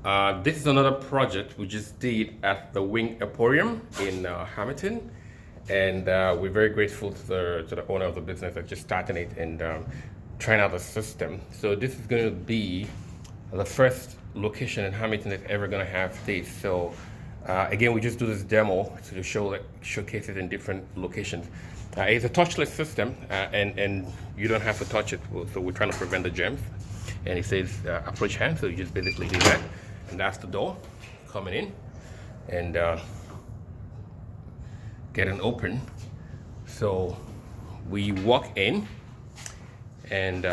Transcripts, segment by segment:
This is another project we just did at the Wing Emporium in Hamilton, and we're very grateful to the owner of the business that just started it and trying out the system. So this is going to be the first location in Hamilton that's ever going to have this. So again, we just do this demo to showcase it in different locations. It's a touchless system, and you don't have to touch it. So we're trying to prevent the germs. And it says approach hand, so you just basically do that, and that's the door coming in and getting open. So we walk in and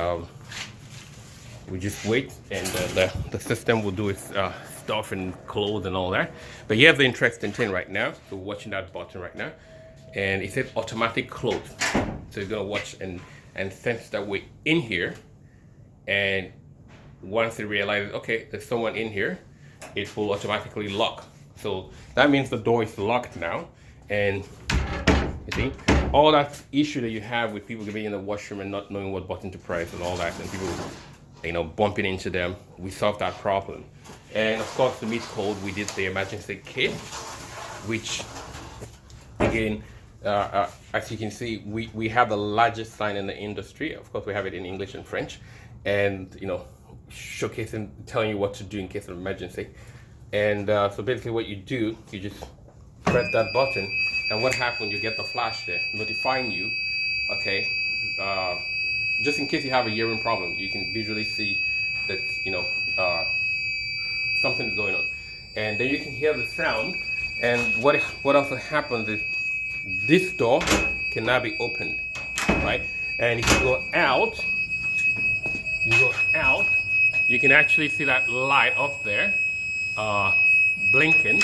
we just wait, and the system will do its stuff and close and all that. But here's the interesting thing right now. So we're watching that button right now, and it says automatic close. So you're gonna watch and sense that we're in here, and once it realizes, okay, there's someone in here, it will automatically lock. So that means the door is locked now. And you see, all that issue that you have with people being in the washroom and not knowing what button to press and all that, and people, bumping into them, we solved that problem. And of course, to meet code, we did the emergency kit, which again, as you can see, we have the largest sign in the industry. Of course, we have it in English and French, and showcasing, telling you what to do in case of emergency. And so basically what you do, you just press that button, and what happens, you get the flash there notifying you, okay, just in case you have a hearing problem, you can visually see that something's going on, and then you can hear the sound. And what also happens is this door can now be opened, right? And if you go out, you can actually see that light up there blinking.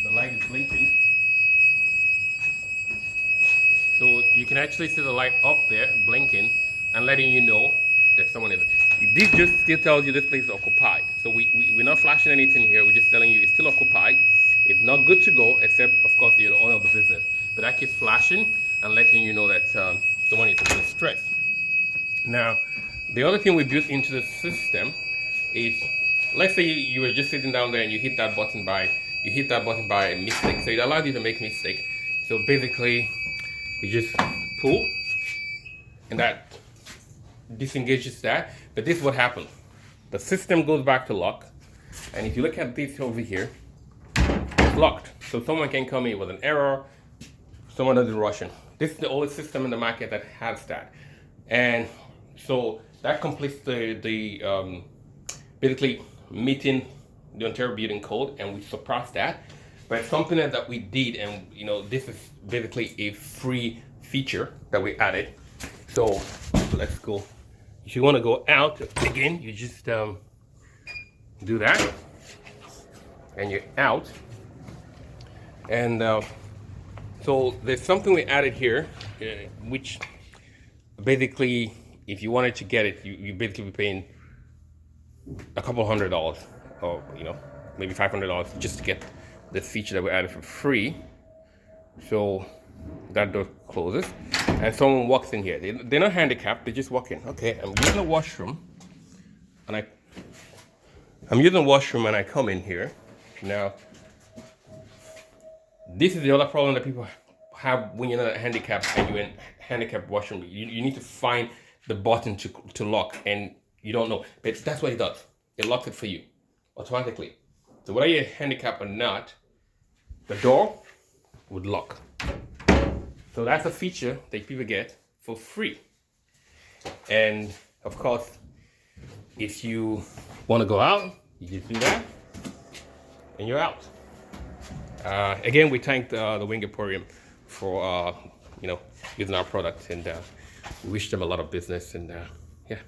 The light is blinking, so you can actually see the light up there blinking and letting you know that someone is. This just still tells you this place is occupied. So we're not flashing anything here. We're just telling you it's still occupied. It's not good to go, except of course you're the owner of the business. But that keeps flashing and letting you know that someone is in distress. Now, the other thing we built into the system is, let's say you were just sitting down there and you hit that button by mistake. So it allows you to make mistake. So basically, you just pull, and that disengages that. But this is what happens. The system goes back to lock, and if you look at this over here, it's locked. So someone can come in with an error, someone doesn't rush in. This is the only system in the market that has that. And so that completes the basically meeting the Ontario Building Code, and we surpassed that. But it's something that we did, and this is basically a free feature that we added. So let's go. If you want to go out again, you just do that, and you're out. And so there's something we added here, which basically, if you wanted to get it, you basically be paying a couple $100, or maybe $500 just to get the feature that we added for free. So that door closes, and someone walks in here. They're not handicapped; they just walk in. Okay, I'm using the washroom, and I come in here. Now, this is the other problem that people have when you're not handicapped and you're in handicapped washroom. You need to find the button to lock, and you don't know. But that's what it does. It locks it for you automatically. So whether you're handicapped or not, the door would lock. So that's a feature that people get for free. And of course, if you want to go out, you just do that, and you're out. Again, we thank the Wing Emporium for using our product, and we wish them a lot of business. And yeah.